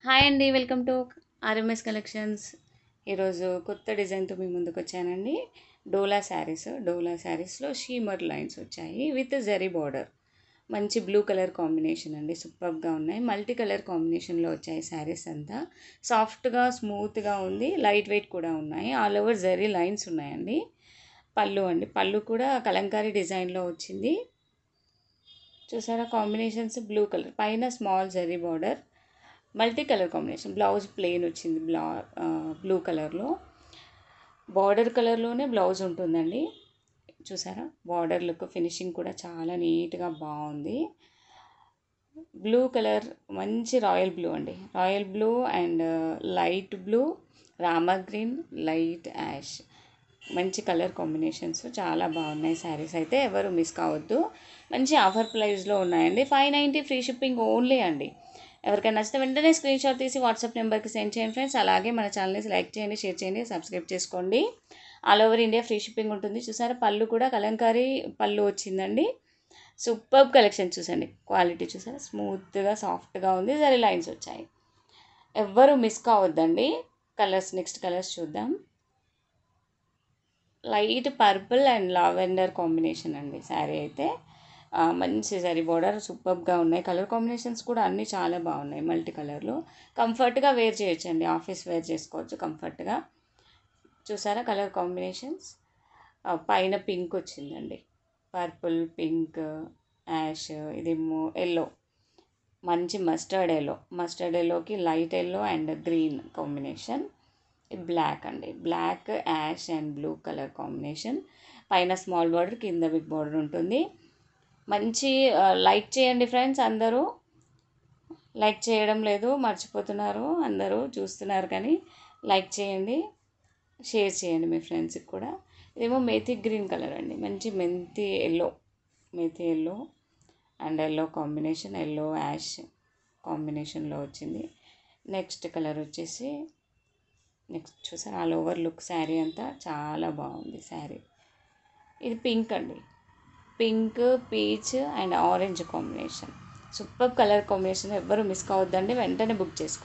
Hi అండి, welcome to RMS collections. ఈరోజు కొత్త డిజైన్తో మీ ముందుకు వచ్చానండి. డోలా శారీస్లో షీమర్ లైన్స్ వచ్చాయి విత్ జరీ బార్డర్. మంచి బ్లూ కలర్ కాంబినేషన్ అండి, సూపర్గా ఉన్నాయి. మల్టీ కలర్ కాంబినేషన్లో వచ్చాయి శారీస్ అంతా. సాఫ్ట్గా స్మూత్గా ఉంది, లైట్ వెయిట్ కూడా ఉన్నాయి. ఆల్ ఓవర్ జరీ లైన్స్ ఉన్నాయండి. పళ్ళు కూడా కలంకారీ డిజైన్లో వచ్చింది. చూసారా కాంబినేషన్స్? బ్లూ కలర్ పైన small zari border, multi colour combination. Blouse plain వచ్చింది బ్లూ కలర్లో. బార్డర్ కలర్లోనే బ్లౌజ్ ఉంటుందండి. చూసారా బార్డర్ లుక్, ఫినిషింగ్ కూడా చాలా నీట్గా బాగుంది. బ్లూ కలర్ మంచి రాయల్ బ్లూ అండి, royal blue and light blue, Rama green, light ash. మంచి కలర్ కాంబినేషన్స్ చాలా బాగున్నాయి శారీస్ అయితే. ఎవరు మిస్ కావద్దు. మంచి ఆఫర్ ప్రైస్లో ఉన్నాయండి. 590 ఫ్రీ షిప్పింగ్ ఓన్లీ అండి. ఎవరికైనా నచ్చితే వెంటనే స్క్రీన్ షాట్ తీసి వాట్సాప్ నెంబర్కి సెండ్ చేయండి ఫ్రెండ్స్. అలాగే మన ఛానల్ని లైక్ చేయండి, షేర్ చేయండి, సబ్స్క్రైబ్ చేసుకోండి. All over India free shipping ఉంటుంది. చూసారా పళ్ళు కూడా కలంకారీ పళ్ళు వచ్చిందండి. సూపర్ కలెక్షన్ చూసండి, క్వాలిటీ చూసారా స్మూత్గా సాఫ్ట్గా ఉంది. జరీ లైన్స్ వచ్చాయి. ఎవ్వరు మిస్ కావద్దండి. నెక్స్ట్ కలర్స్ చూద్దాం. Light purple and lavender combination అండి శారీ అయితే. మంచి జరీ బోర్డర్, సూపర్గా ఉన్నాయి. కలర్ కాంబినేషన్స్ కూడా అన్నీ చాలా బాగున్నాయి. మల్టీ కలర్లో కంఫర్ట్గా వేర్ చేయొచ్చండి, ఆఫీస్ వేర్ చేసుకోవచ్చు కంఫర్ట్గా. చూసారా కలర్ కాంబినేషన్స్? పైన పింక్ వచ్చిందండి, పర్పుల్, పింక్, యాష్, ఇదేమో ఎల్లో, మంచి మస్టర్డ్ ఎల్లోకి light yellow and green combination. Black అండి, black, ash and blue colour combination. పైన స్మాల్ బార్డర్, కింద బిగ్ బార్డర్ ఉంటుంది. మంచి లైక్ చేయండి ఫ్రెండ్స్. అందరూ లైక్ చేయడం లేదు, మర్చిపోతున్నారు. అందరూ చూస్తున్నారు కానీ లైక్ చేయండి, షేర్ చేయండి మీ ఫ్రెండ్స్కి కూడా. ఇదేమో మేథీ గ్రీన్ కలర్ అండి, మంచి methi yellow and yellow combination, yellow ash కాంబినేషన్లో వచ్చింది. నెక్స్ట్ కలర్ వచ్చేసి చూసారు ఆల్ ఓవర్ లుక్ శారీ అంతా చాలా బాగుంది శారీ. ఇది పింక్ అండి, pink, peach and orange combination. Super colour combination. ఎవ్వరు మిస్ కావద్దండి, వెంటనే బుక్ చేసుకోండి.